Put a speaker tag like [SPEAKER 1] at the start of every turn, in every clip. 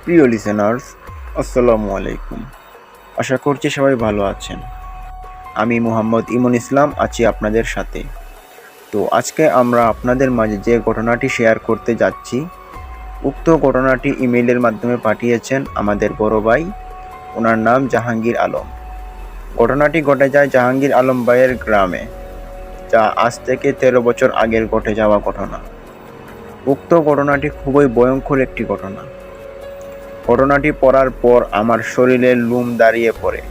[SPEAKER 1] প্রিয় লিসেনার্স, আসসালামু আলাইকুম। আশা করছি সবাই ভালো আছেন। আমি মোহাম্মদ ইমন ইসলাম আছি আপনাদের সাথে। তো আজকে আমরা আপনাদের মাঝে যে ঘটনাটি শেয়ার করতে যাচ্ছি, উক্ত ঘটনাটি ইমেইলের মাধ্যমে পাঠিয়েছেন আমাদের বড় ভাই। ওনার নাম জাহাঙ্গীর আলম। ঘটনাটি ঘটে যায় জাহাঙ্গীর আলম ভাইয়ের গ্রামে, যা আজ থেকে 13 বছর আগের ঘটে যাওয়া ঘটনা। উক্ত ঘটনাটি খুবই ভয়ঙ্কর একটি ঘটনা। ঘটনাটি পড়ার পর আমার শরীরের লোম দাঁড়িয়ে পড়ে।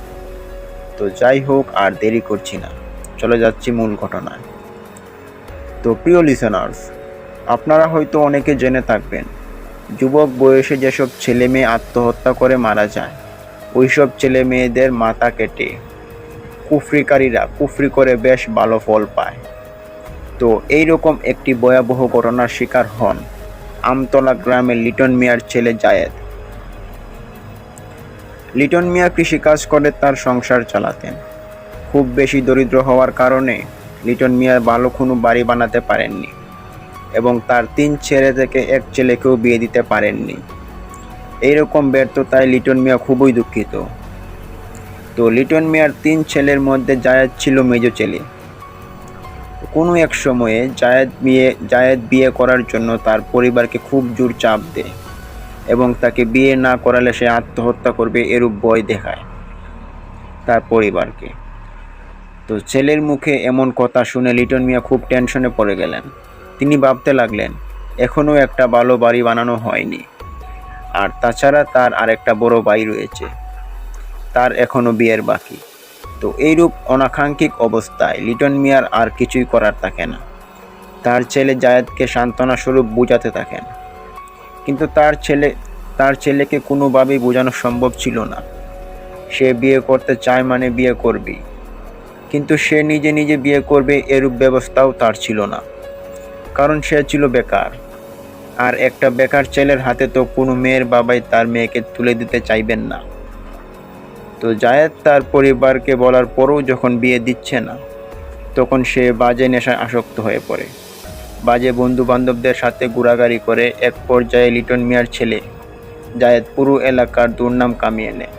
[SPEAKER 1] তো যাই হোক, আর দেরি করছি না, চলে যাচ্ছি মূল ঘটনায়। তো প্রিয় লিসেনার্স, আপনারা হয়তো অনেকে জেনে থাকবেন, যুবক বয়সে যেসব ছেলে মেয়ে আত্মহত্যা করে মারা যায়, ওইসব ছেলে মেয়েদের মাথা কেটে কুফরিকারীরা কুফরি করে বেশ ভালো ফল পায়। তো এইরকম একটি ভয়াবহ ঘটনার শিকার হন আমতলা গ্রামের লিটন মিয়ার ছেলে জায়েদ। লিটন মিয়া কৃষিকাজ করে তার সংসার চালাতেন। খুব বেশি দরিদ্র হওয়ার কারণে লিটন মিয়া ভালো কোনো বাড়ি বানাতে পারেননি এবং তার 3 ছেলে থেকে এক ছেলেকেও বিয়ে দিতে পারেননি। এইরকম ব্যর্থতায় লিটন মিয়া খুবই দুঃখিত। তো লিটন মিয়ার 3 ছেলের মধ্যে জায়েদ ছিল মেজো ছেলে। কোনো এক সময়ে জায়েদ বিয়ে করার জন্য তার পরিবারকে খুব জোর চাপ দেয় এবং তাকে বিয়ে না করালে সে আত্মহত্যা করবে এরূপ ভয় দেখায় তার পরিবারকে। তো ছেলের মুখে এমন কথা শুনে লিটন মিয়া খুব টেনশনে পড়ে গেলেন। তিনি ভাবতে লাগলেন, এখনও একটা ভালো বাড়ি বানানো হয়নি, আর তাছাড়া তার আরেকটা বড় ভাই রয়েছে, তার এখনও বিয়ের বাকি। তো এইরূপ অনাকাঙ্ক্ষিক অবস্থায় লিটন মিয়ার আর কিছুই করার থাকে না। তার ছেলে জায়েদকে সান্ত্বনা স্বরূপ বোঝাতে থাকেন, কিন্তু তার ছেলেকে কোনোভাবেই বোঝানো সম্ভব ছিল না। সে বিয়ে করতে চায় মানে বিয়ে করবেই, কিন্তু সে নিজে নিজে বিয়ে করবে এরূপ ব্যবস্থাও তার ছিল না, কারণ সে ছিল বেকার। আর একটা বেকার ছেলের হাতে তো কোনো মেয়ের বাবাই তার মেয়েকে তুলে দিতে চাইবেন না। তো জায়েদ তার পরিবারকে বলার পরও যখন বিয়ে দিচ্ছে না, তখন সে বাজে নেশায় আসক্ত হয়ে পড়ে। বাজে বন্ধু বান্ধবদের সাথে ঘোরাঘুরি করে এক পর্যায়ে লিটন মিয়ার ছেলে জায়েদ পুরো এলাকার দুর্নাম কামিয়ে নেয়।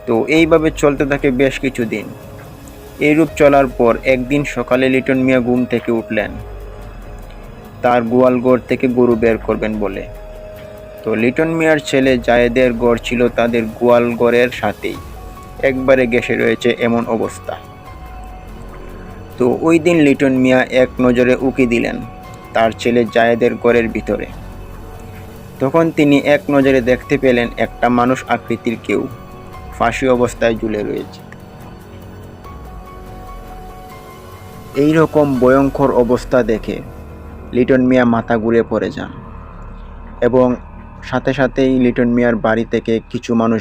[SPEAKER 1] তো এইভাবে চলতে থাকে বেশ কিছুদিন। এইরূপ চলার পর একদিন সকালে লিটন মিয়া ঘুম থেকে উঠলেন তার গোয়ালঘর থেকে গরু বের করবেন বলে। তো লিটন মিয়ার ছেলে জায়েদের ঘর ছিল তাদের গোয়ালঘরের সাথেই, একবারে ঘেঁষে রয়েছে এমন অবস্থা। তো ওই দিন লিটন মিয়া এক নজরে উকি দিলেন তার ছেলে জায়েদের ঘরের ভিতরে। তখন তিনি এক নজরে দেখতে পেলেন একটা মানুষ আকৃতির কেউ ফাঁসি অবস্থায় ঝুলে রয়েছে। এই রকম ভয়ঙ্কর অবস্থা দেখে লিটন মিয়া মাথা ঘুরে পড়ে যান এবং সাথে সাথেই লিটন মিয়ার বাড়ি থেকে কিছু মানুষ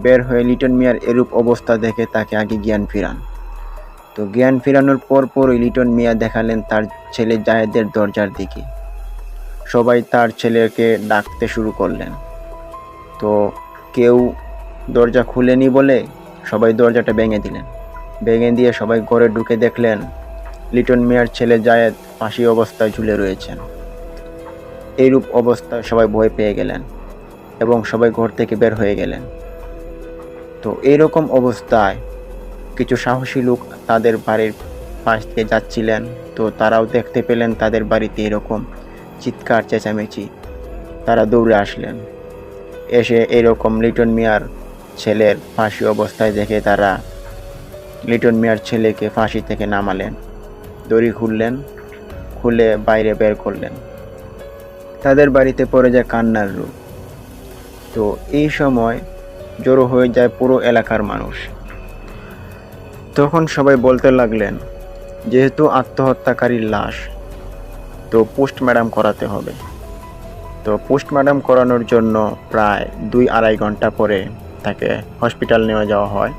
[SPEAKER 1] বের হয়ে লিটন মিয়ার এরূপ অবস্থা দেখে তাকে আগে জ্ঞান ফিরান। তো জ্ঞান ফিরানোর পরই লিটন মিয়া দেখালেন তার ছেলে জায়েদের দরজার দিকে। সবাই তার ছেলেকে ডাকতে শুরু করলেন। তো কেউ দরজা খুলেনি বলে সবাই দরজাটা ভেঙে দিলেন। ভেঙে দিয়ে সবাই ঘরে ঢুকে দেখলেন লিটন মিয়ার ছেলে জায়েদ ফাঁসি অবস্থায় ঝুলে রয়েছেন। এইরূপ অবস্থায় সবাই ভয় পেয়ে গেলেন এবং সবাই ঘর থেকে বের হয়ে গেলেন। তো এইরকম অবস্থায় কিছু সাহসী লোক তাদের বাড়ির পাশ দিয়ে যাচ্ছিলেন। তো তারাও দেখতে পেলেন তাদের বাড়িতে এরকম চিৎকার চেঁচামেচি। তারা দৌড়ে আসলেন, এসে এরকম লিটন মিয়ার ছেলের ফাঁসি অবস্থায় দেখে তারা লিটন মিয়ার ছেলেকে ফাঁসি থেকে নামালেন, দড়ি খুলে বাইরে বের করলেন। তাদের বাড়িতে পড়ে যায় কান্নার রূপ। তো এই সময় জড়ো হয়ে যায় পুরো এলাকার মানুষ। তখন সবাই বলতে লাগলেন, যেহেতু আত্মহত্যাকারীর লাশ, তো পোস্টমর্টম করাতে হবে। তো পোস্টমর্টম করানোর জন্য প্রায় 2-2.5 ঘন্টা পরে তাকে হসপিটাল নিয়ে যাওয়া হয়।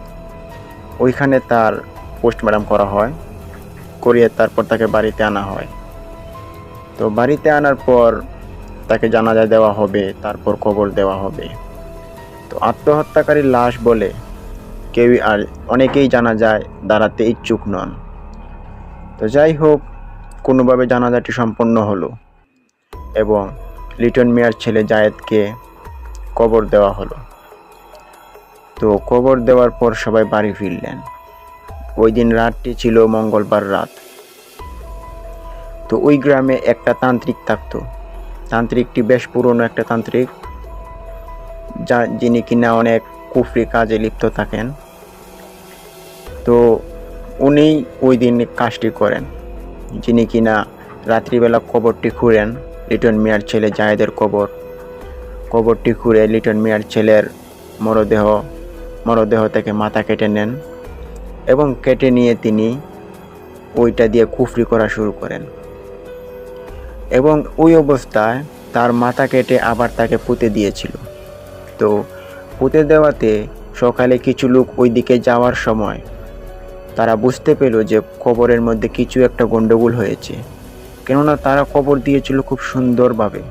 [SPEAKER 1] ওইখানে তার পোস্টমর্টম করা হয়, করিয়ে তারপর তাকে বাড়িতে আনা হয়। তো বাড়িতে আনার পর তাকে জানাজা দেওয়া হবে, তারপর কবর দেওয়া হবে। তো আত্মহত্যাকারীর লাশ বলে অনেকেই জানাজায় দাঁড়াতে ইচ্ছুক নন। তো যাই হোক, কোনোভাবে জানাজাটি সম্পন্ন হলো এবং লিটন মিয়ার ছেলে জায়েদকে কবর দেওয়া হলো। তো কবর দেওয়ার পর সবাই বাড়ি ফিরলেন। ওই দিন রাতটি ছিল মঙ্গলবার রাত। তো ওই গ্রামে একটা তান্ত্রিক থাকতো। তান্ত্রিকটি বেশ পুরনো একটা তান্ত্রিক, যিনি কিনা অনেক কুফরি কাজে লিপ্ত থাকেন। তো উনি ওই দিন কাজটি করেন, যিনি কিনা রাত্রিবেলা কবরটি খুঁড়েন, লিটন মিয়ার ছেলে জায়েদের কবরটি খুঁড়ে লিটন মিয়ার ছেলের মরদেহ থেকে মাথা কেটে নেন এবং কেটে নিয়ে তিনি ওইটা দিয়ে কুফরি করা শুরু করেন। এবং ওই অবস্থায় তার মাথা কেটে আবার তাকে পুঁতে দিয়েছিল। তো পুঁতে দেওয়াতে সকালে কিছু লোক ওই দিকে যাওয়ার সময় তারা বুঝতে পেল যে কবরের মধ্যে কিছু একটা গন্ডগোল হয়েছে, কেননা তারা কবর দিয়েছিল খুব সুন্দরভাবে,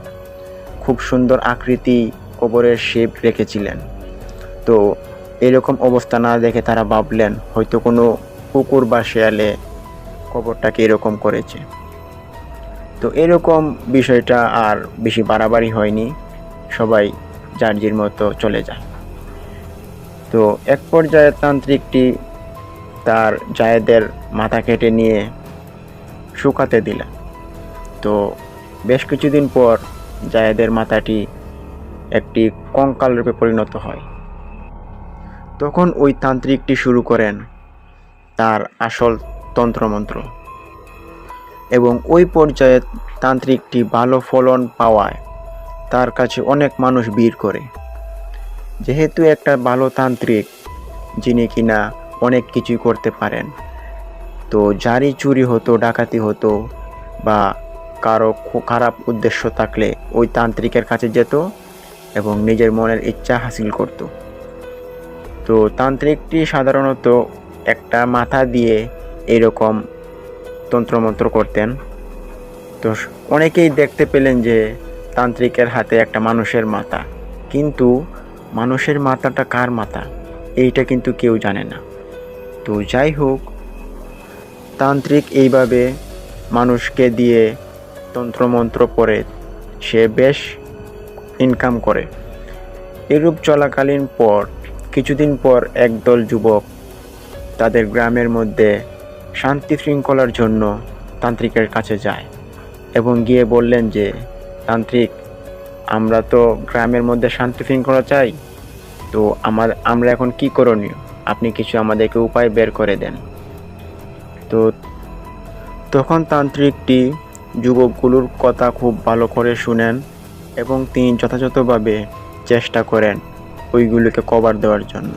[SPEAKER 1] খুব সুন্দর আকৃতি কবরের শেপ রেখেছিলেন। তো এরকম অবস্থা না দেখে তারা ভাবলেন হয়তো কোনো কুকুর বা শেয়ালে কবরটাকে এরকম করেছে। তো এরকম বিষয়টা আর বেশি বাড়াবাড়ি হয়নি, সবাই যার যার মতো চলে যায়। তো এক পর্যায়ে তান্ত্রিকটি তার জায়েদের মাথা কেটে নিয়ে শুকাতে দিলেন। তো বেশ কিছুদিন পর জায়েদের মাথাটি একটি কঙ্কাল রূপে পরিণত হয়। তখন ওই তান্ত্রিকটি শুরু করেন তার আসল তন্ত্রমন্ত্র, এবং ওই পর্যায়ে তান্ত্রিকটি ভালো ফলন পাওয়ায় তার কাছে অনেক মানুষ ভিড় করে। যেহেতু একটা ভালো তান্ত্রিক, যিনি কিনা অনেক কিছুই করতে পারেন, তো যারই চুরি হতো, ডাকাতি হতো বা কারো খারাপ উদ্দেশ্য থাকলে ওই তান্ত্রিকের কাছে যেত এবং নিজের মনের ইচ্ছা হাসিল করত। তো তান্ত্রিকটি সাধারণত একটা মাথা দিয়ে এরকম তন্ত্রমন্ত্র করতেন। তো অনেকেই দেখতে পেলেন যে তান্ত্রিকের হাতে একটা মানুষের মাথা, কিন্তু মানুষের মাথাটা কার মাথা এইটা কিন্তু কেউ জানে না। তো যাই হোক, তান্ত্রিক এইভাবে মানুষকে দিয়ে তন্ত্রমন্ত্র পড়ে সে বেশ ইনকাম করে। এরূপ চলাকালীন পর কিছুদিন পর একদল যুবক তাদের গ্রামের মধ্যে শান্তি শৃঙ্খলার জন্য তান্ত্রিকের কাছে যায় এবং গিয়ে বললেন যে, তান্ত্রিক, আমরা তো গ্রামের মধ্যে শান্তি শৃঙ্খলা চাই, তো আমরা এখন কি করণীয়? আপনি কিছু আমাদেরকে উপায় বের করে দেন। তো তখন তান্ত্রিকটি যুবকগুলোর কথা খুব ভালো করে শুনেন এবং তিনি যথাযথভাবে চেষ্টা করেন ওইগুলোকে কভার দেওয়ার জন্য।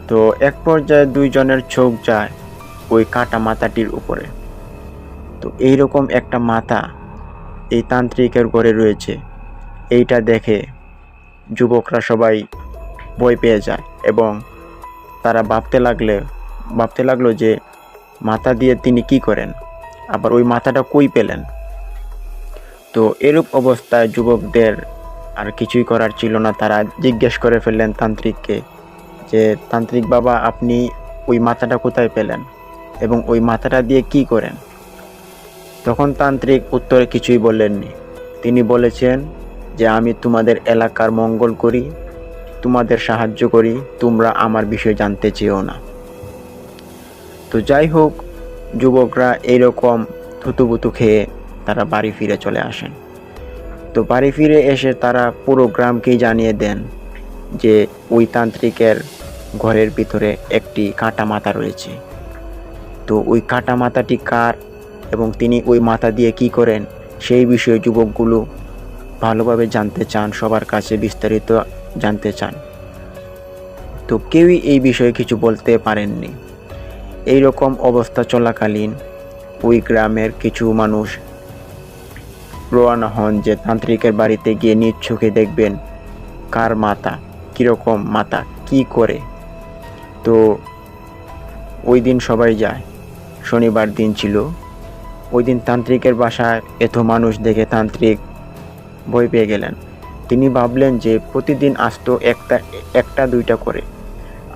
[SPEAKER 1] তো এক পর্যায়ে দুইজনের চোখ যায় ওই কাটা মাথাটির উপরে। তো এইরকম একটা মাথা এই তান্ত্রিকের ঘরে রয়েছে, এইটা দেখে যুবকরা সবাই ভয় পেয়ে যায় এবং তারা ভাবতে লাগলো যে মাথা দিয়ে তিনি কি করেন, আবার ওই মাথাটা কই পেলেন। তো এরূপ অবস্থায় যুবকদের আর কিছুই করার ছিল না, তারা জিজ্ঞেস করে ফেললেন তান্ত্রিককে যে, তান্ত্রিক বাবা, আপনি ওই মাথাটা কোথায় পেলেন এবং ওই মাথাটা দিয়ে কি করেন? তখন তান্ত্রিক উত্তরে কিছুই বললেননি। তিনি বলেছেন যে, আমি তোমাদের এলাকার মঙ্গল করি, তোমাদের সাহায্য করি, তোমরা আমার বিষয় জানতে চেও না। তো যাই হোক, যুবকরা এইরকম থুতুপুতু খেয়ে তারা বাড়ি ফিরে চলে আসেন। তো বাড়ি ফিরে এসে তারা পুরো গ্রামকেই জানিয়ে দেন যে ওই তান্ত্রিকের ঘরের ভিতরে একটি কাটা মাথা রয়েছে। তো ওই কাটা মাথাটি কার এবং তিনি ওই মাথা দিয়ে কি করেন সেই বিষয়ে যুবকগুলো ভালোভাবে জানতে চান, সবার কাছে বিস্তারিত জানতে চান। তো কেউই এই বিষয়ে কিছু বলতে পারেননি। এই রকম অবস্থা চলাকালীন ওই গ্রামের কিছু মানুষ রওনা হন যে তান্ত্রিকের বাড়িতে গিয়ে নিজ চোখে দেখবেন কার মাথা, কীরকম মাথা, কি করে। তো ওই দিন সবাই যায়, শনিবার দিন ছিল। ওই দিন তান্ত্রিকের বাসায় এত মানুষ দেখে তান্ত্রিক ভয় পেয়ে গেলেন। তিনি ভাবলেন যে প্রতিদিন আসতো একটা দুইটা করে,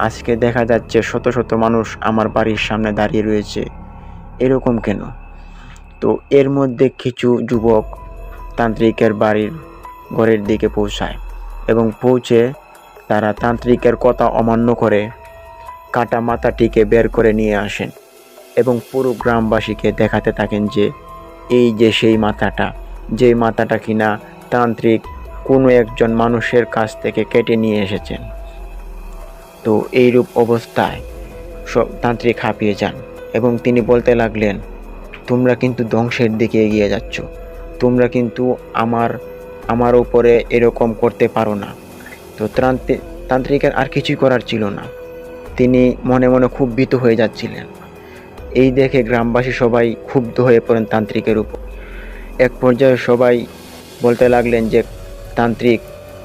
[SPEAKER 1] আজকে দেখা যাচ্ছে শত শত মানুষ আমার বাড়ির সামনে দাঁড়িয়ে রয়েছে, এরকম কেন? তো এর মধ্যে কিছু যুবক তান্ত্রিকের বাড়ির ঘরের দিকে পৌঁছায় এবং পৌঁছে তারা তান্ত্রিকের কথা অমান্য করে কাটা মাথাটিকে বের করে নিয়ে আসেন এবং পুরো গ্রামবাসীকে দেখাতে থাকেন যে এই যে সেই মাথাটা, যে মাথাটা কিনা তান্ত্রিক কোনো একজন মানুষের কাছ থেকে কেটে নিয়ে এসেছেন। তো এইরূপ অবস্থায় সব তান্ত্রিক হাঁপিয়ে যান এবং তিনি বলতে লাগলেন, তোমরা কিন্তু ধ্বংসের দিকে এগিয়ে যাচ্ছ, তোমরা কিন্তু আমার উপরে এরকম করতে পারো না। তো তান্ত্রিকের আর কিছুই করার ছিল না, তিনি মনে মনে খুব ভীত হয়ে যাচ্ছিলেন। এই দেখে গ্রামবাসী সবাই ক্ষুব্ধ হয়ে পড়েন তান্ত্রিকের উপর। এক পর্যায়ে সবাই বলতে লাগলেন যে, তান্ত্রিক,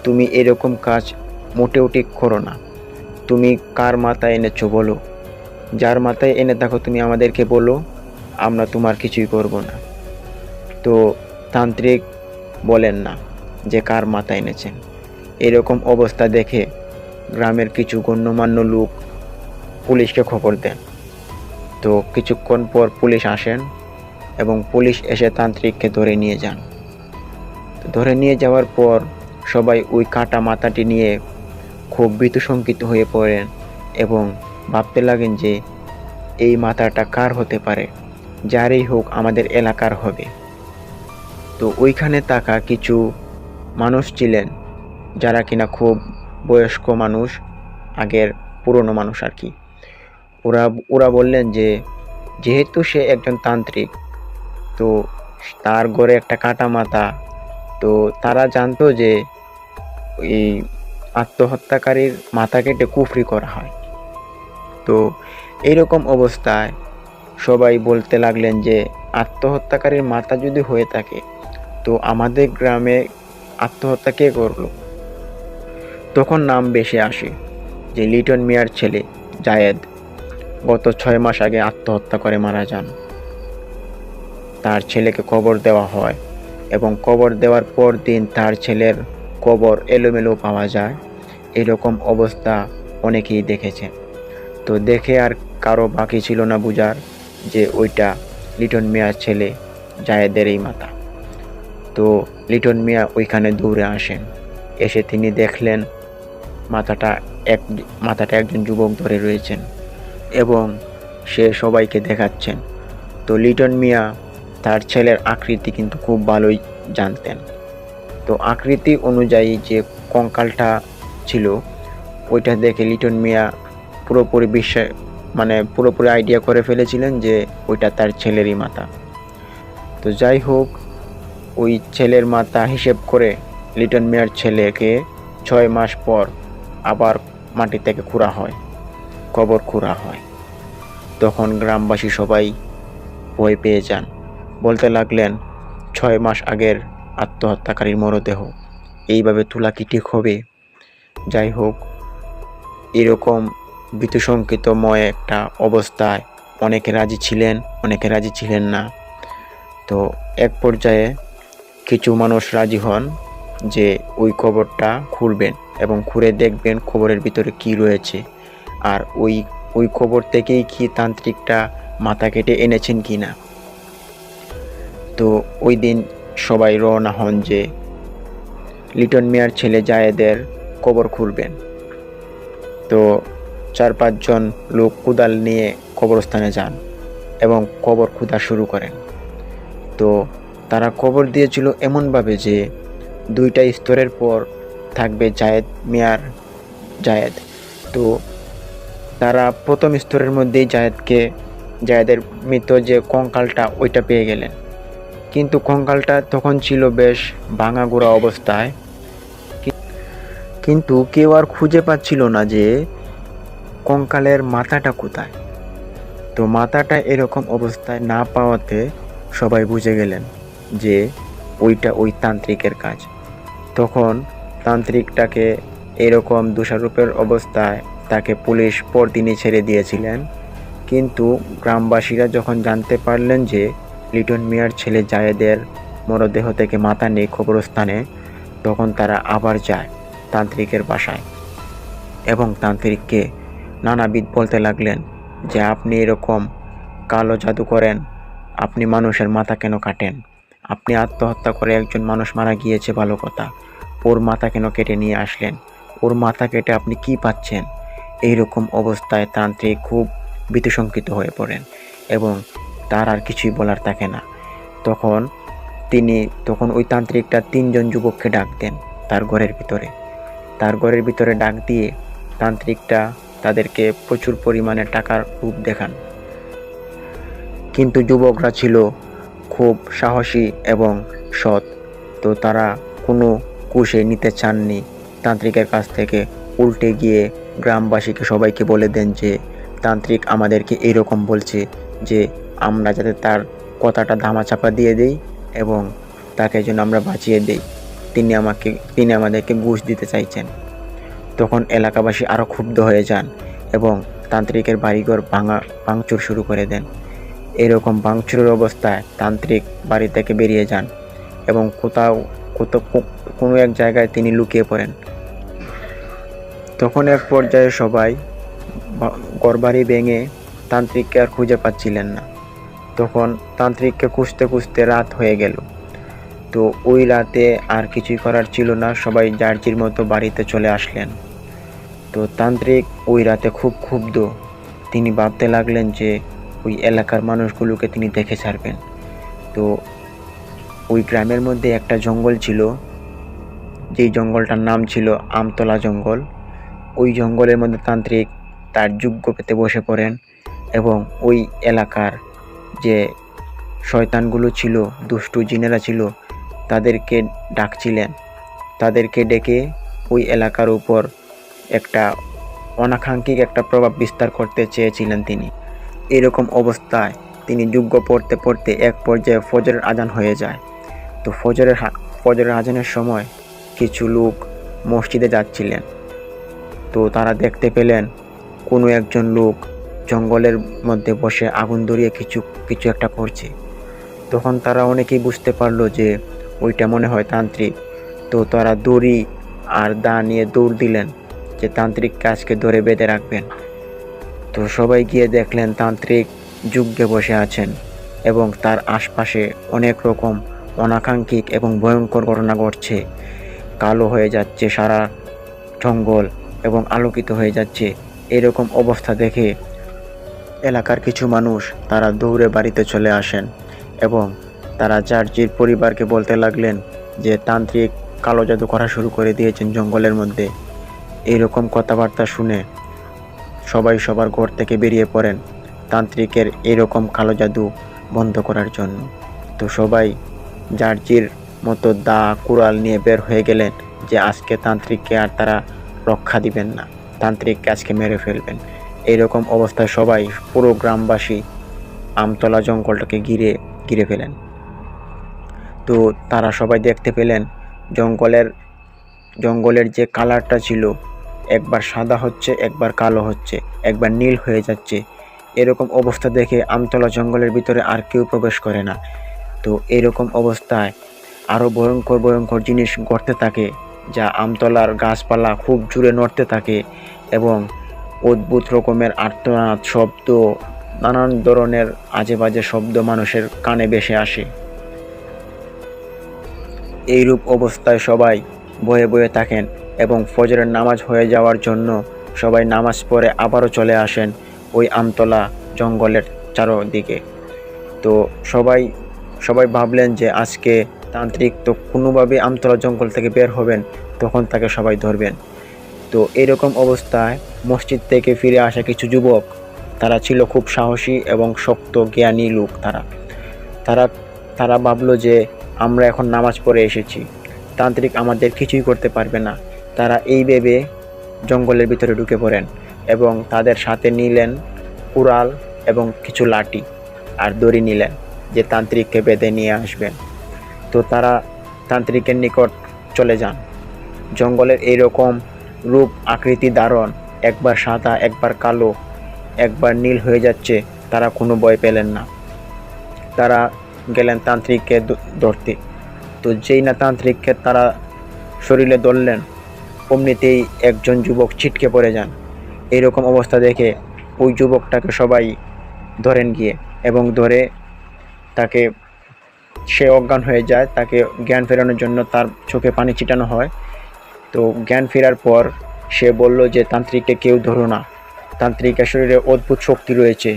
[SPEAKER 1] তুমি এরকম কাজ মোটেও ঠিক করো না, তুমি কার মাথায় এনেছো বলো, যার মাথায় এনে থাকো তুমি আমাদেরকে বলো, আমরা তোমার কিছুই করব না। তো তান্ত্রিক বলেন না যে কার মাথায় এনেছেন। এরকম অবস্থা দেখে গ্রামের কিছু গণ্যমান্য লোক পুলিশকে খবর দেন। তো কিছুক্ষণ পর পুলিশ আসেন এবং পুলিশ এসে তান্ত্রিককে ধরে নিয়ে যান। তো ধরে নিয়ে যাওয়ার পর সবাই ওই কাটা মাথাটি নিয়ে খুব ভীতশঙ্কিত হয়ে পড়েন এবং ভাবতে লাগেন যে এই মাথাটা কার হতে পারে, যারই হোক আমাদের এলাকার হবে। তো ওইখানে থাকা কিছু মানুষ ছিলেন যারা কিনা খুব বয়স্ক মানুষ, আগের পুরনো মানুষ আর কি। ওরা বললেন যে যেহেতু সে একজন তান্ত্রিক, তো তার ঘরে একটা কাটা মাথা, তো তারা জানতো যে এই আত্মহত্যাকারীর মাথা কেটে কুফরি করা হয়। তো এইরকম অবস্থায় সবাই বলতে লাগলেন যে আত্মহত্যাকারীর মাথা যদি হয়ে থাকে, তো আমাদের গ্রামে আত্মহত্যা কে করলো? তখন নাম বেশি আসে যে লিটন মিয়ার ছেলে জায়েদ গত 6 মাস আগে আত্মহত্যা করে মারা যান। তার ছেলেকে কবর দেওয়া হয় এবং কবর দেওয়ার পর দিন তার ছেলের কবর এলোমেলো পাওয়া যায়। এরকম অবস্থা অনেকেই দেখেছে। তো দেখে আর কারো বাকি ছিল না বুঝার যে ওইটা লিটন মিয়ার ছেলে জায়েদের এই মাথা। তো লিটন মিয়া ওইখানে দৌড়ে আসেন। এসে তিনি দেখলেন মাথাটা একজন যুবক ধরে রয়েছেন এবং সে সবাইকে দেখাচ্ছেন। তো লিটন মিয়া তার ছেলের আকৃতি কিন্তু খুব ভালোই জানতেন। তো আকৃতি অনুযায়ী যে কঙ্কালটা ছিল ওইটা দেখে লিটন মিয়া পুরোপুরি আইডিয়া করে ফেলেছিলেন যে ওইটা তার ছেলেরই মাথা। তো যাই হোক, ওই ছেলের মাথা হিসেব করে লিটন মিয়ার ছেলেকে 6 মাস পর আবার মাটি থেকে কবর খুঁড়া হয়। তখন গ্রামবাসী সবাই ভয় পেয়ে যান, বলতে লাগলেন 6 মাস আগের আত্মহত্যাকারীর মরদেহ এইভাবে তোলা কি ঠিক হবে? যাই হোক, এরকম ভীতশঙ্কিতময় একটা অবস্থায় অনেকে রাজি ছিলেন, অনেকে রাজি ছিলেন না। তো এক পর্যায়ে কিছু মানুষ রাজি হন যে ওই কবরটা খুঁড়বেন এবং খুঁড়ে দেখবেন কবরের ভিতরে কি রয়েছে, আর ওই কবর থেকেই কি তান্ত্রিকটা মাথা কেটে এনেছেন কি না। তো ওই দিন সবাই রওনা হন যে লিটন মিয়ার ছেলে জায়েদের কবর খুঁড়বেন। তো 4-5 জন লোক কোদাল নিয়ে কবরস্থানে যান এবং কবর খোঁড়া শুরু করেন। তো তারা কবর দিয়েছিল এমনভাবে যে 2টা স্তরের পর থাকবে জায়েদ। তো তারা প্রথম স্তরের মধ্যেই জায়েদের মৃত যে কঙ্কালটা ওইটা পেয়ে গেলেন, কিন্তু কঙ্কালটা তখন ছিল বেশ ভাঙাগোড়া অবস্থায়, কিন্তু কেউ আর খুঁজে পাচ্ছিল না যে কঙ্কালের মাথাটা কোথায়। তো মাথাটা এরকম অবস্থায় না পাওয়াতে সবাই বুঝে গেলেন যে ওইটা ওই তান্ত্রিকের কাজ। তখন তান্ত্রিকটাকে এরকম দোষারোপের অবস্থায় তাকে পুলিশ পরদিনই ছেড়ে দিয়েছিলেন। কিন্তু গ্রামবাসীরা যখন জানতে পারলেন যে লিটন মিয়ার ছেলে জায়েদের মরদেহ থেকে মাথা নেই কবরস্থানে, তখন তারা আবার যায় তান্ত্রিকের বাসায় এবং তান্ত্রিককে নানাবিধ বলতে লাগলেন যে আপনি এরকম কালো জাদু করেন, আপনি মানুষের মাথা কেন কাটেন, আপনি আত্মহত্যা করে একজন মানুষ মারা গিয়েছে ভালো কথা, ওর মাথা কেন কেটে নিয়ে আসলেন, ওর মাথা কেটে আপনি কি পাচ্ছেন? এইরকম অবস্থায় তান্ত্রিক খুব ভীতশঙ্কিত হয়ে পড়েন এবং তার আর কিছুই বলার থাকে না। তখন ওই তান্ত্রিকটা 3জন যুবককে ডাক দেন তার ঘরের ভিতরে ডাক দিয়ে তান্ত্রিকটা তাদেরকে প্রচুর পরিমাণে টাকার রূপ দেখান। কিন্তু যুবকরা ছিল খুব সাহসী এবং সৎ, তো তারা কোনো কুশে নিতে চাননি তান্ত্রিকের কাছ থেকে। উল্টে গিয়ে গ্রামবাসীকে সবাইকে বলে দেন যে তান্ত্রিক আমাদেরকে এইরকম বলছে যে আমরা যাতে তার কথাটা ধামাচাপা দিয়ে দেই এবং তাকে যেন আমরা বাঁচিয়ে দেই, তিনি আমাদেরকে ঘুষ দিতে চাইছেন। তখন এলাকাবাসী আরও ক্ষুব্ধ হয়ে যান এবং তান্ত্রিকের বাড়িঘর ভাঙচুর শুরু করে দেন। এরকম ভাঙচুরের অবস্থায় তান্ত্রিক বাড়ি থেকে বেরিয়ে যান এবং কোনো এক জায়গায় তিনি লুকিয়ে পড়েন। তখন এক পর্যায়ে সবাই ঘরবাড়ি ভেঙে তান্ত্রিককে আর খুঁজে পাচ্ছিলেন না। তখন তান্ত্রিককে খুঁজতে খুঁজতে রাত হয়ে গেল। তো ওই রাতে আর কিছুই করার ছিল না, সবাই যার যার মতো বাড়িতে চলে আসলেন। তো তান্ত্রিক ওই রাতে খুব ক্ষুব্ধ, তিনি ভাবতে লাগলেন যে ওই এলাকার মানুষগুলোকে তিনি দেখে ছাড়বেন। তো ওই গ্রামের মধ্যে একটা জঙ্গল ছিল, যেই জঙ্গলটার নাম ছিল আমতলা জঙ্গল। ওই জঙ্গলের মধ্যে তান্ত্রিক তার যজ্ঞ পেতে বসে পড়েন এবং ওই এলাকার যে শয়তানগুলো ছিল, দুষ্টু জিনেরা ছিল, তাদেরকে ডাকছিলেন। তাদেরকে ডেকে ওই এলাকার উপর একটা অনাকাঙ্ক্ষিত একটা প্রভাব বিস্তার করতে চেয়েছিলেন তিনি। এরকম অবস্থায় তিনি যজ্ঞ পড়তে পড়তে এক পর্যায়ে ফজরের আজান হয়ে যায়। তো ফজরের আজানের সময় কিছু লোক মসজিদে যাচ্ছিলেন। তো তারা দেখতে পেলেন কোনো একজন লোক জঙ্গলের মধ্যে বসে আগুন ধরিয়ে কিছু একটা করছে। তখন তারা অনেকেই বুঝতে পারলো যে ওইটা মনে হয় তান্ত্রিক। তো তারা দড়ি আর দা নিয়ে দৌড় দিলেন যে তান্ত্রিককে আজকে ধরে বেঁধে রাখবেন। তো সবাই গিয়ে দেখলেন তান্ত্রিক যজ্ঞে বসে আছেন এবং তার আশপাশে অনেক রকম অনাকাঙ্ক্ষিত এবং ভয়ঙ্কর ঘটনা ঘটছে। কালো হয়ে যাচ্ছে সারা জঙ্গল এবং আলোকিত হয়ে যাচ্ছে। এরকম অবস্থা দেখে এলাকার কিছু মানুষ তারা দৌড়ে বাড়িতে চলে আসেন এবং তারা যার পরিবারকে বলতে লাগলেন যে তান্ত্রিক কালো জাদু করা শুরু করে দিয়েছেন জঙ্গলের মধ্যে। এইরকম কথাবার্তা শুনে সবাই সবার ঘর থেকে বেরিয়ে পড়েন তান্ত্রিকের এরকম কালো জাদু বন্ধ করার জন্য। তো সবাই যার মতো দা কুড়াল নিয়ে বের হয়ে গেলেন যে আজকে তান্ত্রিককে আর তারা রক্ষা দিবেন না, তান্ত্রিককে আজকে মেরে ফেলবেন। এইরকম অবস্থায় সবাই পুরো গ্রামবাসী আমতলা জঙ্গলটাকে ঘিরে ফেলেন। তো তারা সবাই দেখতে পেলেন জঙ্গলের যে কালারটা ছিল, একবার সাদা হচ্ছে, একবার কালো হচ্ছে, একবার নীল হয়ে যাচ্ছে। এরকম অবস্থা দেখে আমতলা জঙ্গলের ভিতরে আর কেউ প্রবেশ করে না। তো এরকম অবস্থায় আরও ভয়ঙ্কর জিনিস ঘটতে থাকে, যা আমতলার গাছপালা খুব জোরে নড়তে থাকে এবং অদ্ভুত রকমের আর্তনাদ শব্দ, নানান ধরনের আজে বাজে শব্দ মানুষের কানে ভেসে আসে। এইরূপ অবস্থায় সবাই ভয়ে ভয়ে থাকেন এবং ফজরের নামাজ হয়ে যাওয়ার জন্য সবাই নামাজ পড়ে আবারও চলে আসেন ওই আমতলা জঙ্গলের চারদিকে। তো সবাই ভাবলেন যে আজকে তান্ত্রিক তো কোনোভাবে আমতলা জঙ্গল থেকে বের হবেন, তখন তাকে সবাই ধরবেন। তো এরকম অবস্থায় মসজিদ থেকে ফিরে আসা কিছু যুবক, তারা ছিল খুব সাহসী এবং শক্ত জ্ঞানী লোক। তারা ভাবলো যে আমরা এখন নামাজ পড়ে এসেছি, তান্ত্রিক আমাদের কিছুই করতে পারবে না। তারা এই ভেবে জঙ্গলের ভিতরে ঢুকে পড়েন এবং তাদের সাথে নিলেন কুড়াল এবং কিছু লাঠি আর দড়ি নিলেন যে তান্ত্রিককে বেঁধে নিয়ে আসবেন। তো তারা তান্ত্রিকের নিকট চলে যান। জঙ্গলের এইরকম রূপ আকৃতি দারুণ, একবার সাদা, একবার কালো, একবার নীল হয়ে যাচ্ছে। তারা কোনো ভয় পেলেন না। তারা গেলেন তান্ত্রিককে ধরতে। তো যেই না তান্ত্রিককে তারা শরীরে ধরলেন, অমনিতেই একজন যুবক ছিটকে পড়ে যান। এইরকম অবস্থা দেখে ওই যুবকটাকে সবাই ধরেন গিয়ে এবং ধরে তাকে সে অজ্ঞান হয়ে যায়। তাকে জ্ঞান ফেরানোর জন্য তার চোখে পানি ছিটানো হয়। তো জ্ঞান ফেরার পর সে বলল যে তান্ত্রিককে কেউ ধরো না, তান্ত্রিকের শরীরে অদ্ভুত শক্তি রয়েছে,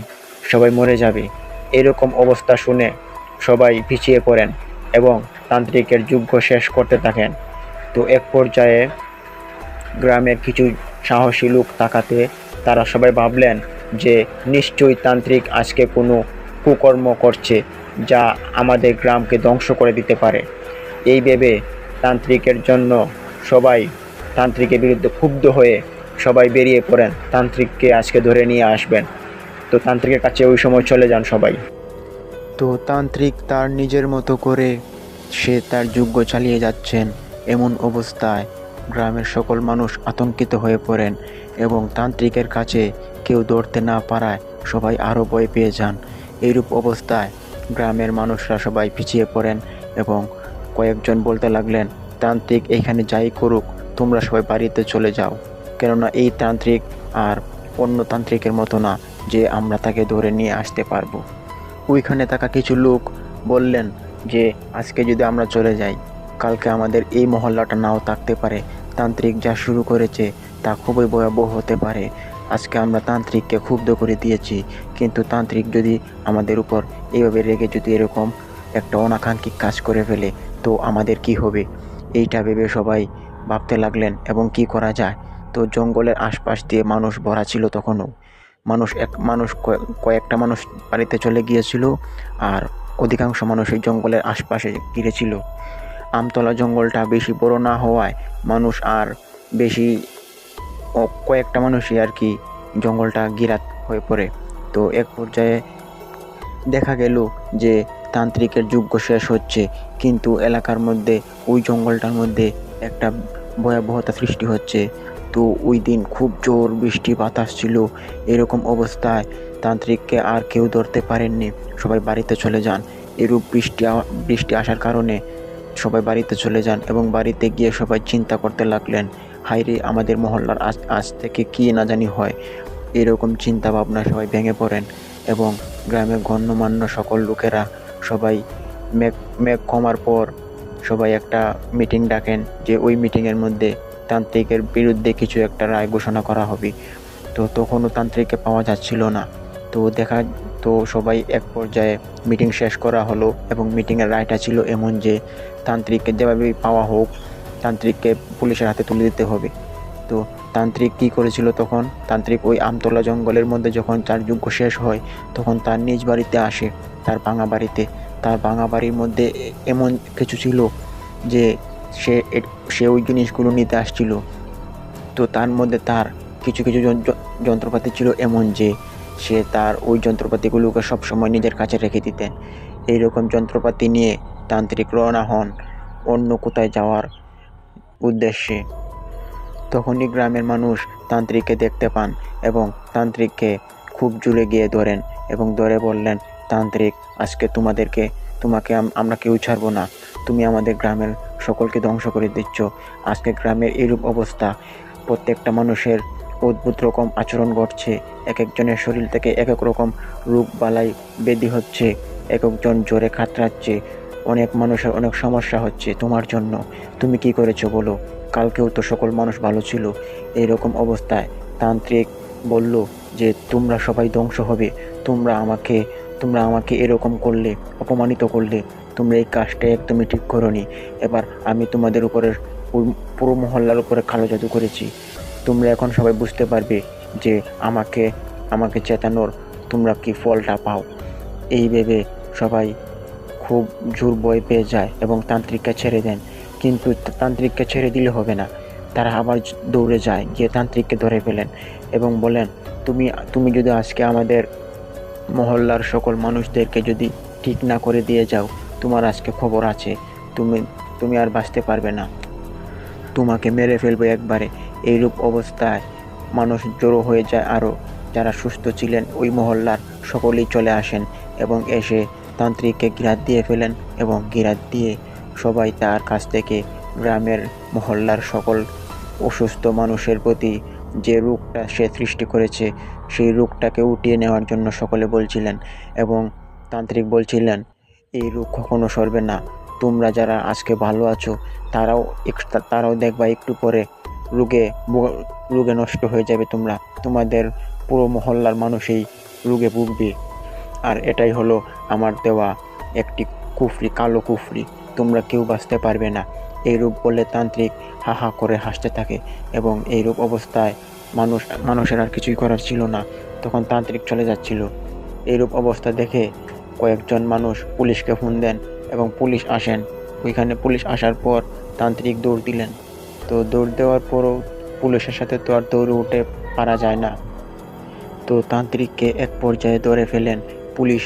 [SPEAKER 1] সবাই মরে যাবে। এরকম অবস্থা শুনে সবাই পিছিয়ে পড়েন এবং তান্ত্রিকের যজ্ঞ শেষ করতে থাকেন। তো এক পর্যায়ে গ্রামের কিছু সাহসী লোক তাকাতে তারা সবাই ভাবলেন যে নিশ্চয়ই তান্ত্রিক আজকে কোনো কুকর্ম করছে যা আমাদের গ্রামকে ধ্বংস করে দিতে পারে। এই ভেবে তান্ত্রিকের জন্য সবাই তান্ত্রিকের বিরুদ্ধে ক্ষুব্ধ হয়ে সবাই বেরিয়ে পড়েন, তান্ত্রিককে আজকে ধরে নিয়ে আসবেন। তো তান্ত্রিকের কাছে ওই সময় চলে যান সবাই। তো তান্ত্রিক তার নিজের মতো করে সে তার যজ্ঞ চালিয়ে যাচ্ছেন। এমন অবস্থায় গ্রামের সকল মানুষ আতঙ্কিত হয়ে পড়েন এবং তান্ত্রিকের কাছে কেউ দৌড়তে না পারায় সবাই আরও ভয় পেয়ে যান। এইরূপ অবস্থায় গ্রামের মানুষরা সবাই পিছিয়ে পড়েন এবং কয়েকজন বলতে লাগলেন, তান্ত্রিক এখানে যাই করুক তোমরা সবাই বাড়িতে চলে যাও, কেননা এই তান্ত্রিক আর অন্য তান্ত্রিকের মতো না যে আমরা তাকে ধরে নিয়ে আসতে পারবো। ওইখানে থাকা কিছু লোক বললেন যে আজকে যদি আমরা চলে যাই, কালকে আমাদের এই মহল্লাটা নাও থাকতে পারে। তান্ত্রিক যা শুরু করেছে তা খুবই ভয়াবহ হতে পারে। আজকে আমরা তান্ত্রিককে ক্ষুব্ধ করে দিয়েছি, কিন্তু তান্ত্রিক যদি আমাদের উপর এইভাবে রেগে যদি এরকম একটা অনাকাঙ্ক্ষিত কাজ করে ফেলে তো আমাদের কি হবে। এইটা ভেবে সবাই ভাবতে লাগলেন এবং কি করা যায়। তো জঙ্গলের আশপাশ দিয়ে মানুষ ভরা ছিল তখনও। কয়েকটা মানুষ বাড়িতে চলে গিয়েছিল আর অধিকাংশ মানুষ এই জঙ্গলের আশপাশে ঘিরেছিল। আমতলা জঙ্গলটা বেশি বড় না হওয়ায় মানুষ আর বেশি কয়েকটা মানুষই আর কি জঙ্গলটা ঘিরা হয়ে পড়ে। তো এক পর্যায়ে দেখা গেল যে তান্ত্রিকের যজ্ঞ শেষ হচ্ছে, কিন্তু এলাকার মধ্যে ওই জঙ্গলটার মধ্যে একটা ভয়াবহতা সৃষ্টি হচ্ছে। তো ওই দিন খুব জোর বৃষ্টি বাতাস ছিল। এরকম অবস্থায় তান্ত্রিককে আর কেউ ধরতে পারেননি, সবাই বাড়িতে চলে যান। এরূপ বৃষ্টি আসার কারণে সবাই বাড়িতে চলে যান এবং বাড়িতে গিয়ে সবাই চিন্তা করতে লাগলেন, হায়রে আমাদের মহল্লার আজ থেকে কী না জানি হয়। এরকম চিন্তা ভাবনা সবাই ভেঙে পড়েন এবং গ্রামের গণ্যমান্য সকল লোকেরা সবাই মেঘ কমার পর সবাই একটা মিটিং ডাকেন যে ওই মিটিংয়ের মধ্যে তান্ত্রিকের বিরুদ্ধে কিছু একটা রায় ঘোষণা করা হবে। তো তখনও তান্ত্রিককে পাওয়া যাচ্ছিল না। তো সবাই এক পর্যায়ে মিটিং শেষ করা হলো এবং মিটিংয়ের রায়টা ছিল এমন যে তান্ত্রিককে যেভাবেই পাওয়া হোক তান্ত্রিককে পুলিশের হাতে তুলে দিতে হবে। তো তান্ত্রিক কী করেছিল তখন, তান্ত্রিক ওই আমতলা জঙ্গলের মধ্যে যখন তার যজ্ঞ শেষ হয় তখন তার নিজ বাড়িতে আসে, তার ভাঙা বাড়িতে। তার ভাঙা বাড়ির মধ্যে এমন কিছু ছিল যে সে ওই জিনিসগুলো নিতে আসছিল। তো তার মধ্যে তার কিছু কিছু যন্ত্রপাতি ছিল এমন যে সে তার ওই যন্ত্রপাতিগুলোকে সবসময় নিজের কাছে রেখে দিতেন। এইরকম যন্ত্রপাতি নিয়ে তান্ত্রিক রওনা হন অন্য কোথায় যাওয়ার উদ্দেশ্যে। তখনই গ্রামের মানুষ তান্ত্রিককে দেখতে পান এবং তান্ত্রিককে খুব জোরে গিয়ে ধরেন এবং ধরে বললেন, তান্ত্রিক আজকে তোমাকে আমরা কেউ ছাড়বো না, তুমি আমাদের গ্রামের সকলকে ধ্বংস করে দিচ্ছ। আজকে গ্রামের এরূপ অবস্থা, প্রত্যেকটা মানুষের অদ্ভুত রকম আচরণ ঘটছে, এক একজনের শরীর থেকে এক এক রকম রোগ বালাই ব্যাধি হচ্ছে, এক একজন জ্বরে কাতরাচ্ছে, অনেক মানুষের অনেক সমস্যা হচ্ছে তোমার জন্য। তুমি কি করেছো বলো, কালকেও তো সকল মানুষ ভালো ছিল। এইরকম অবস্থায় তান্ত্রিক বলল যে তোমরা সবাই ধ্বংস হবে, তোমরা আমাকে এরকম করলে, অপমানিত করলে, তোমরা এই কাজটা একদমই ঠিক করোনি। এবার আমি তোমাদের উপরের ওই পুরো মহল্লার উপরে কালো জাদু করেছি। তোমরা এখন সবাই বুঝতে পারবে যে আমাকে চেতানোর তোমরা কি ফলটা পাও। এই ভেবে সবাই খুব জোর ভয় পেয়ে যায় এবং তান্ত্রিককে ছেড়ে দেন। কিন্তু তান্ত্রিককে ছেড়ে দিলে হবে না, তারা আবার দৌড়ে যায়, গিয়ে তান্ত্রিককে ধরে ফেলেন এবং বলেন, তুমি যদি আজকে আমাদের মহল্লার সকল মানুষদেরকে যদি ঠিক না করে দিয়ে যাও, তোমার আজকে খবর আছে, তুমি আর বাঁচতে পারবে না, তোমাকে মেরে ফেলবে একবারে। এইরূপ অবস্থায় মানুষ জড়ো হয়ে যায়। আরও যারা সুস্থ ছিলেন ওই মহল্লার সকলেই চলে আসেন এবং এসে তান্ত্রিককে ঘিরাত দিয়ে ফেলেন এবং ঘিরাত দিয়ে সবাই তার কাছ থেকে গ্রামের মহল্লার সকল অসুস্থ মানুষের প্রতি যে রোগটা সে সৃষ্টি করেছে সেই রোগটাকে উঠিয়ে নেওয়ার জন্য সকলে বলছিলেন এবং তান্ত্রিক বলছিলেন, এই রোগ কখনো সরবে না। তোমরা যারা আজকে ভালো আছো তারাও দেখবা একটু পরে রোগে রোগে নষ্ট হয়ে যাবে। তোমাদের পুরো মহল্লার মানুষই রোগে ভুগবে। আর এটাই হলো আমার দেওয়া একটি কুফরি, কালো কুফরি। তোমরা কেউ বাঁচতে পারবে না। এইরূপ বলে তান্ত্রিক হা হা করে হাসতে থাকে এবং এইরূপ অবস্থায় মানুষের আর কিছুই করার ছিল না। তখন তান্ত্রিক চলে যাচ্ছিল। এইরূপ অবস্থা দেখে কয়েকজন মানুষ পুলিশকে ফোন দেন এবং পুলিশ আসেন। ওইখানে পুলিশ আসার পর তান্ত্রিক দৌড় দিলেন। তো দৌড় দেওয়ার পরও পুলিশের সাথে তো আর দৌড়ে উঠে পারা যায় না। তো তান্ত্রিককে এক পর্যায়ে ধরে ফেলেন পুলিশ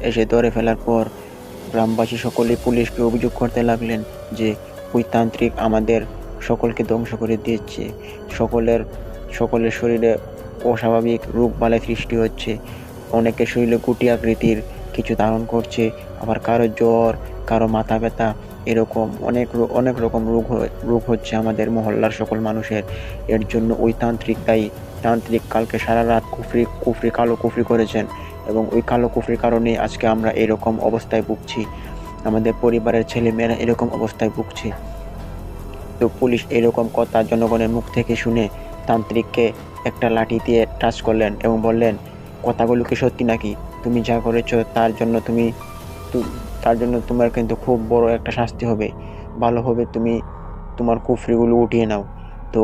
[SPEAKER 1] এসে ধরে ফেলার পর গ্রামবাসী সকলে পুলিশকে অভিযোগ করতে লাগলেন যে ওই তান্ত্রিক আমাদের সকলকে ধ্বংস করে দিয়েছে। সকলের শরীরে অস্বাভাবিক রোগবালাই সৃষ্টি হচ্ছে। অনেকের শরীরে গুটি আকৃতির কিছু ধারণ করছে, আবার কারো জ্বর, কারো মাথা ব্যথা, এরকম অনেক রকম রোগ হচ্ছে আমাদের মহল্লার সকল মানুষের। এর জন্য ওই তান্ত্রিক দায়ী। তান্ত্রিক কালকে সারা রাত কালো কুফরি করেছেন এবং ওই কালো কুফরির কারণে আজকে আমরা এরকম অবস্থায় ভুগছি। আমাদের পরিবারের ছেলেমেয়েরা এরকম অবস্থায় ভুগছে। তো পুলিশ এরকম কথা জনগণের মুখ থেকে শুনে তান্ত্রিককে একটা লাঠি দিয়ে টাচ করলেন এবং বললেন, কথাগুলো কি সত্যি নাকি? তুমি যা করেছো তার জন্য তোমার কিন্তু খুব বড় একটা শাস্তি হবে। ভালো হবে তুমি তোমার কুফরিগুলো উঠিয়ে নাও। তো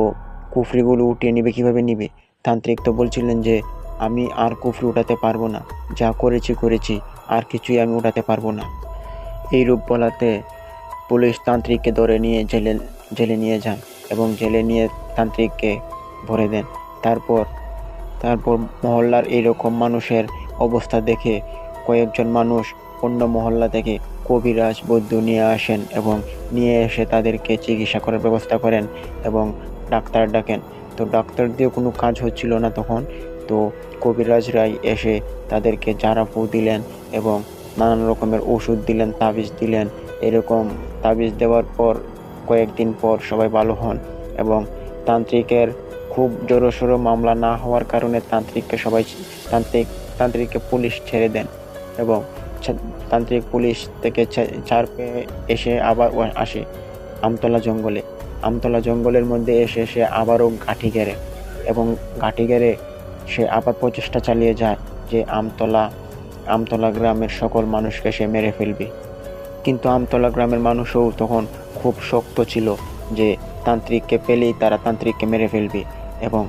[SPEAKER 1] কুফরিগুলো উঠিয়ে নিবে, কিভাবে নিবে? তান্ত্রিক তো বলছিলেন যে আমি আর কুফরি উঠাতে পারবো না, যা করেছি, আর কিছুই আমি উঠাতে পারবো না। এই রূপ বলাতে পুলিশ তান্ত্রিককে ধরে নিয়ে জেলে নিয়ে যান এবং জেলে নিয়ে তান্ত্রিককে ভরে দেন। তারপর মহল্লার এইরকম মানুষের অবস্থা দেখে কয়েকজন মানুষ অন্য মহল্লা থেকে কবিরাজ, বৈদ্য নিয়ে আসেন এবং নিয়ে এসে তাদেরকে চিকিৎসা করার ব্যবস্থা করেন এবং ডাক্তার ডাকেন। তো ডাক্তার দিয়ে কোনো কাজ হচ্ছিল না তখন। তো কবিরাজরাই এসে তাদেরকে জারা ফু দিলেন এবং নানান রকমের ওষুধ দিলেন, তাবিজ দিলেন। এরকম তাবিজ দেওয়ার পর কয়েকদিন পর সবাই ভালো হন এবং তান্ত্রিকের খুব জোরসোরো মামলা না হওয়ার কারণে তান্ত্রিককে পুলিশ ছেড়ে দেন এবং তান্ত্রিক পুলিশ থেকে ছাড় পেয়ে এসে আবার আসে আমতলা জঙ্গলের মধ্যে এসে সে আবারও ঘাঁটি গেড়ে সে আবার প্রচেষ্টা চালিয়ে যায় যে আমতলা গ্রামের সকল মানুষকে সে মেরে ফেলবে। কিন্তু আমতলা গ্রামের মানুষও তখন খুব শক্ত ছিল যে তান্ত্রিককে পেলেই তারা তান্ত্রিককে মেরে ফেলবে এবং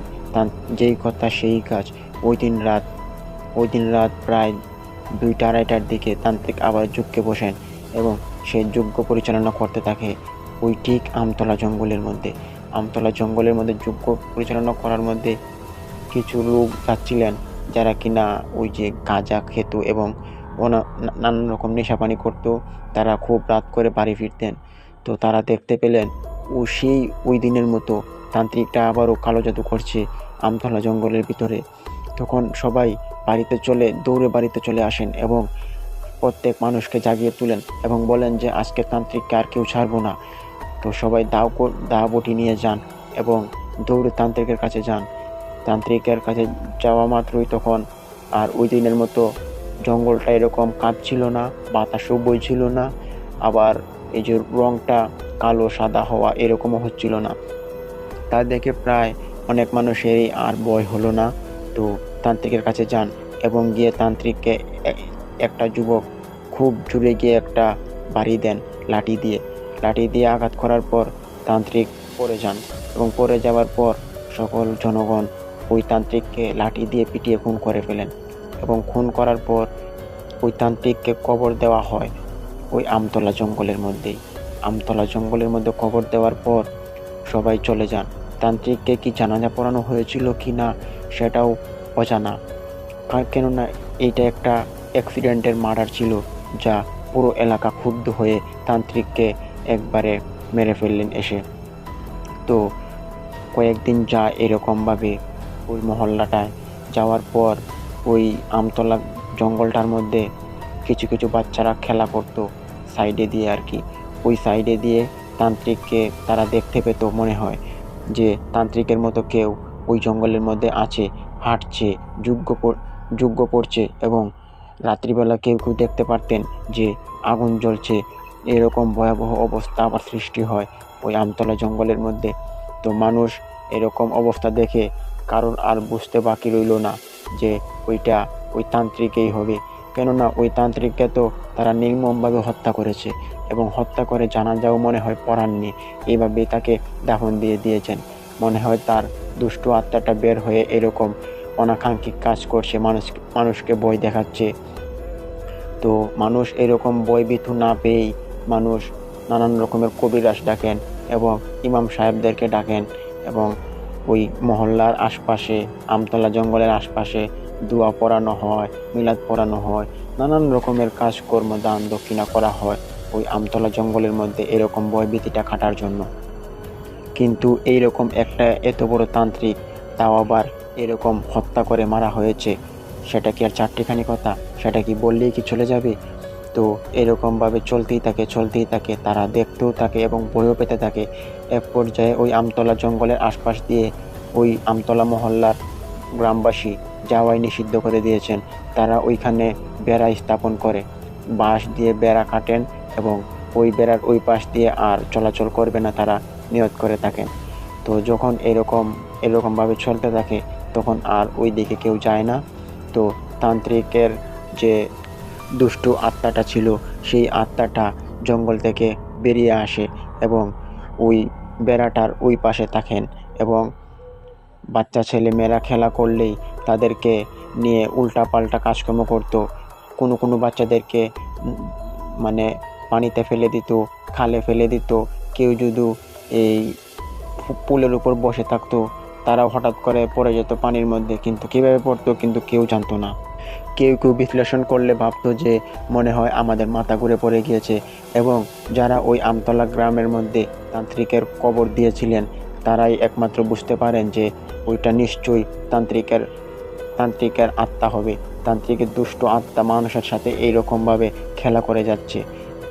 [SPEAKER 1] যেই কথা সেই কাজ। ওই দিন রাত প্রায় 2টা-2:30টার দিকে তান্ত্রিক আবার যজ্ঞে বসেন এবং সেই যজ্ঞ পরিচালনা করতে থাকে ওই ঠিক আমতলা জঙ্গলের মধ্যে যজ্ঞ পরিচালনা করার মধ্যে কিছু লোক যাচ্ছিলেন যারা কিনা ওই যে গাঁজা খেত এবং নানান রকম নেশাপানি করত। তারা খুব রাত করে বাড়ি ফিরতেন। তো তারা দেখতে পেলেন ওই দিনের মতো তান্ত্রিকটা আবারও কালো জাদু করছে আমতলা জঙ্গলের ভিতরে। তখন সবাই দৌড়ে বাড়িতে চলে আসেন এবং প্রত্যেক মানুষকে জাগিয়ে তুলেন এবং বলেন যে আজকে তান্ত্রিককে আর কেউ ছাড়বো না। তো সবাই দা বটি নিয়ে যান এবং দৌড়ে তান্ত্রিকের কাছে যান। তান্ত্রিকের কাছে যাওয়া মাত্রই তখন আর ওই দিনের মতো জঙ্গলটা এরকম কাঁপছিল না, বাতাসও বইছিল না, আবার এই যে রংটা কালো সাদা হওয়া এরকমও হচ্ছিল না। তা দেখে প্রায় অনেক মানুষেরই আর ভয় হলো না। তো তান্ত্রিকের কাছে যান এবং গিয়ে তান্ত্রিককে একটা যুবক খুব জোরে গিয়ে একটা বাড়ি দেন লাঠি দিয়ে আঘাত করার পর তান্ত্রিক পড়ে যান এবং পড়ে যাওয়ার পর সকল জনগণ ওই তান্ত্রিককে লাঠি দিয়ে পিটিয়ে খুন করে ফেলেন এবং খুন করার পর ওই তান্ত্রিককে কবর দেওয়া হয় ওই আমতলা জঙ্গলের মধ্যে কবর দেওয়ার পর সবাই চলে যান। তান্ত্রিককে কি জানাজা পড়ানো হয়েছিল কি না সেটাও অজানা, কেননা এইটা একটা অ্যাক্সিডেন্টের মার্ডার ছিল যা পুরো এলাকা ক্ষুব্ধ হয়ে তান্ত্রিককে একবারে মেরে ফেললেন এসে। তো কয়েকদিন যায় এরকমভাবে ওই মহল্লাটায়। যাওয়ার পর ওই আমতলা জঙ্গলটার মধ্যে কিছু বাচ্চারা খেলা করতো সাইডে দিয়ে আর কি। ওই সাইডে দিয়ে তান্ত্রিককে তারা দেখতে পেত, মনে হয় যে তান্ত্রিকের মতো কেউ ওই জঙ্গলের মধ্যে আছে, হাঁটছে, যজ্ঞ পড়ছে এবং রাত্রিবেলা কেউ কেউ দেখতে পারতেন যে আগুন জ্বলছে। এরকম ভয়াবহ অবস্থা আবার সৃষ্টি হয় ওই আমতলা জঙ্গলের মধ্যে। তো মানুষ এরকম অবস্থা দেখে কারণ আর বুঝতে বাকি রইল না যে ওইটা ওই তান্ত্রিকই হবে। কেননা ওই তান্ত্রিককে তো তারা নির্মমভাবে হত্যা করেছে এবং হত্যা করে জানাজাও মনে হয় পড়াননি, এইভাবেই তাকে দাফন দিয়ে দিয়েছেন। মনে হয় তার দুষ্টু আত্মাটা বের হয়ে এরকম অনাকাঙ্ক্ষিত কাজ করছে, মানুষকে ভয় দেখাচ্ছে। তো মানুষ এরকম ভয়ভীতু না পেয়েই মানুষ নানান রকমের কবিরাজ ডাকেন এবং ইমাম সাহেবদেরকে ডাকেন এবং ওই মহল্লার আশপাশে, আমতলা জঙ্গলের আশপাশে দোয়া পড়ানো হয়, মিলাদ পড়ানো হয়, নানান রকমের কাজকর্ম দান দক্ষিণা করা হয় ওই আমতলা জঙ্গলের মধ্যে এরকম ভয়ভীতিটা কাটার জন্য। কিন্তু এইরকম একটা এত বড় তান্ত্রিক, তাও আবার এরকম হত্যা করে মারা হয়েছে, সেটা কি আর চারটিখানি কথা? সেটা কি বললেই কি চলে যাবে? তো এরকমভাবে চলতেই থাকে, তারা দেখতেও থাকে এবং ভয়ও পেতে থাকে। এক পর্যায়ে ওই আমতলা জঙ্গলের আশপাশ দিয়ে ওই আমতলা মহল্লার গ্রামবাসী যাওয়াই নিষিদ্ধ করে দিয়েছেন। তারা ওইখানে বেড়া স্থাপন করে, বাঁশ দিয়ে বেড়া কাটেন এবং ওই বেড়ার ওই পাশ দিয়ে আর চলাচল করবে না তারা নিয়ত করে থাকেন। তো যখন এরকমভাবে চলতে থাকে তখন আর ওই দিকে কেউ যায় না। তো তান্ত্রিকের যে দুষ্টু আত্মাটা ছিল সেই আত্মাটা জঙ্গল থেকে বেরিয়ে আসে এবং ওই বেড়াটার ওই পাশে থাকেন এবং বাচ্চা ছেলে মেয়েরা খেলা করলেই তাদেরকে নিয়ে উল্টাপাল্টা কাজকর্ম করতো। কোনো বাচ্চাদেরকে মানে পানিতে ফেলে দিত, খালে ফেলে দিত। কেউ যদি এই পুলের উপর বসে থাকতো তারাও হঠাৎ করে পড়ে যেত পানির মধ্যে, কিন্তু কীভাবে পড়তো কিন্তু কেউ জানতো না। কেউ বিশ্লেষণ করলে ভাবতো যে মনে হয় আমাদের মাথা ঘুরে পড়ে গিয়েছে। এবং যারা ওই আমতলা গ্রামের মধ্যে তান্ত্রিকের কবর দিয়েছিলেন তারাই একমাত্র বুঝতে পারেন যে ওইটা নিশ্চয়ই তান্ত্রিকের আত্মা হবে। তান্ত্রিকের দুষ্ট আত্মা মানুষের সাথে এইরকমভাবে খেলা করে যাচ্ছে।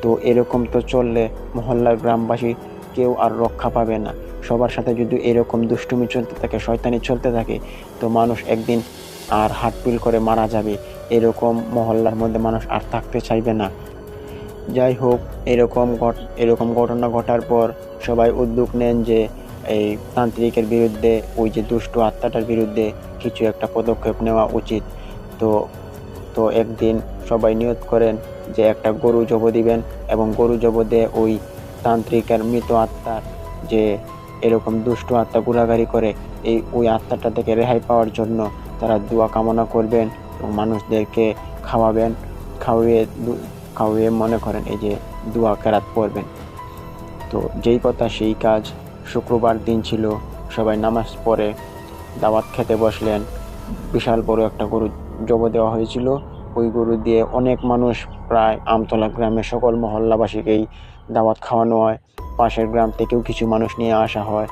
[SPEAKER 1] তো এরকম তো চললে মহল্লার গ্রামবাসী কেউ আর রক্ষা পাবে না। সবার সাথে যদি এরকম দুষ্টুমি চলতে থাকে, শয়তানি চলতে থাকে, তো মানুষ একদিন আর হাটপিল করে মারা যাবে। এরকম মহল্লার মধ্যে মানুষ আর থাকতে চাইবে না। যাই হোক, এরকম ঘটনা ঘটার পর সবাই উদ্যোগ নেন যে এই তান্ত্রিকের বিরুদ্ধে, ওই যে দুষ্ট আত্মাটার বিরুদ্ধে কিছু একটা পদক্ষেপ নেওয়া উচিত। তো একদিন সবাই নিয়ত করেন যে একটা গরু জব দিবেন এবং গরু জব দিয়ে ওই তান্ত্রিকের মৃত আত্মার, যে এরকম দুষ্ট আত্মা ঘোরাঘুরি করে, ওই আত্মাটা থেকে রেহাই পাওয়ার জন্য তারা দোয়া কামনা করবেন এবং মানুষদেরকে খাওয়িয়ে মনে করেন এই যে দোয়া কেরাত পড়বেন। তো যেই কথা সেই কাজ। শুক্রবার দিন ছিল, সবাই নামাজ পড়ে দাওয়াত খেতে বসলেন। বিশাল বড় একটা গরু জব দেওয়া হয়েছিল। ওই গরু দিয়ে অনেক মানুষ, প্রায় আমতলা গ্রামের সকল মহল্লাবাসীকেই দাওয়াত খাওয়ানো হয়। পাশের গ্রাম থেকেও কিছু মানুষ নিয়ে আসা হয়।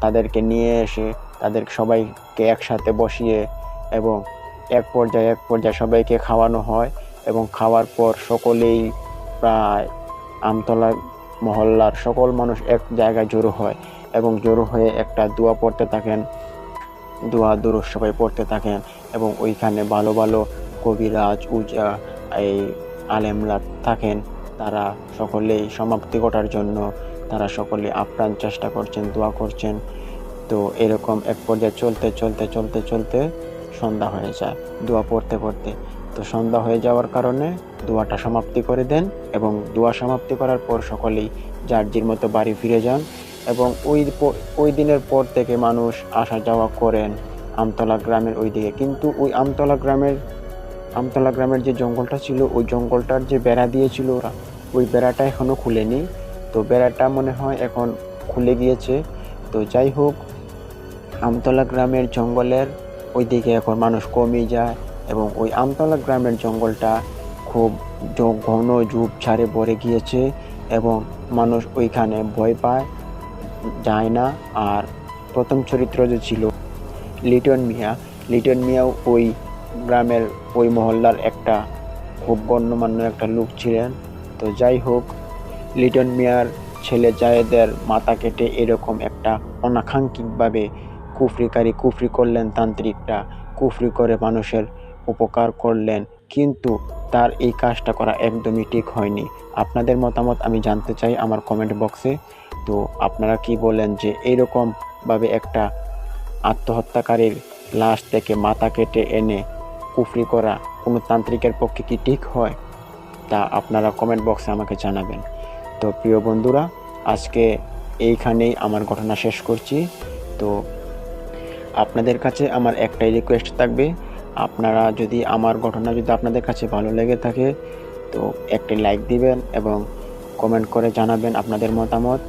[SPEAKER 1] তাদেরকে নিয়ে এসে তাদের সবাইকে একসাথে বসিয়ে এবং এক পর্যায়ে সবাইকে খাওয়ানো হয় এবং খাওয়ার পর সকলেই, প্রায় আমতলা মহল্লার সকল মানুষ এক জায়গায় জড়ো হয় এবং জড়ো হয়ে একটা দোয়া পড়তে থাকেন, দোয়া দুরূদ সবাই পড়তে থাকেন এবং ওইখানে ভালো ভালো কবিরাজ, উজা, এই আলেমরা থাকেন। তারা সকলেই সমাপ্তি ঘটার জন্য তারা সকলে আপ্রাণ চেষ্টা করছেন, দোয়া করছেন। তো এরকম এক পর্যায়ে চলতে সন্ধ্যা হয়ে যায় দোয়া পড়তে। তো সন্ধ্যা হয়ে যাওয়ার কারণে দোয়াটা সমাপ্তি করে দেন এবং দোয়া সমাপ্তি করার পর সকলেই যার যার মতো বাড়ি ফিরে যান। এবং ওই দিনের পর থেকে মানুষ আসা যাওয়া করেন আমতলা গ্রামের ওই দিকে। কিন্তু ওই আমতলা গ্রামের যে জঙ্গলটা ছিল, ওই জঙ্গলটার যে বেড়া দিয়েছিল ওরা, ওই বেড়াটা এখনো খুলেনি। তো বেড়াটা মনে হয় এখন খুলে গিয়েছে। তো যাই হোক, আমতলা গ্রামের জঙ্গলের ওই দিকে এখন মানুষ কমই যায় এবং ওই আমতলা গ্রামের জঙ্গলটা খুব ঘন ঝোপঝাড়ে ভরে গিয়েছে এবং মানুষ ওইখানে ভয় পায়, যায় না। আর প্রথম চরিত্র যে ছিল লিটন মিয়াও ওই গ্রামের, ওই মহল্লার একটা খুব গণ্যমান্য একটা লোক ছিলেন। তো যাই হোক, লিটন মিয়ার ছেলে জায়েদের মাথা কেটে এরকম একটা অনাকাঙ্ক্ষিতভাবে কুফরি করলেন তান্ত্রিকরা। কুফরি করে মানুষের উপকার করলেন কিন্তু তার এই কাজটা করা একদমই ঠিক হয়নি। আপনাদের মতামত আমি জানতে চাই আমার কমেন্ট বক্সে। তো আপনারা কি বলেন যে এইরকমভাবে একটা আত্মহত্যাকারীর লাশ থেকে মাথা কেটে এনে কুফরি করা কোনো তান্ত্রিকের পক্ষে কি ঠিক হয়? তা আপনারা কমেন্ট বক্সে আমাকে জানাবেন। তো প্রিয় বন্ধুরা, আজকে এইখানেই আমার ঘটনা শেষ করছি। তো আপনাদের কাছে আমার একটাই রিকোয়েস্ট থাকবে, আপনারা যদি আমার ঘটনা যদি আপনাদের কাছে ভালো লেগে থাকে তো একটি লাইক দিবেন এবং কমেন্ট করে জানাবেন আপনাদের মতামত,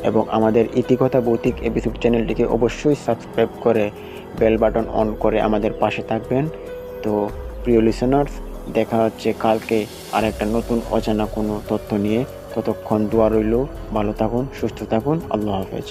[SPEAKER 1] এবং আমাদের ইতিকথা ভৌতিক এপিসোড চ্যানেলটিকে অবশ্যই সাবস্ক্রাইব করে বেল বাটন অন করে আমাদের পাশে থাকবেন। তো প্রিয় লিসেনার্স, দেখা হচ্ছে কালকে আর একটা নতুন অজানা কোনো তথ্য নিয়ে। ততক্ষণ দোয়া রইল, ভালো থাকুন, সুস্থ থাকুন, আল্লাহ হাফেজ।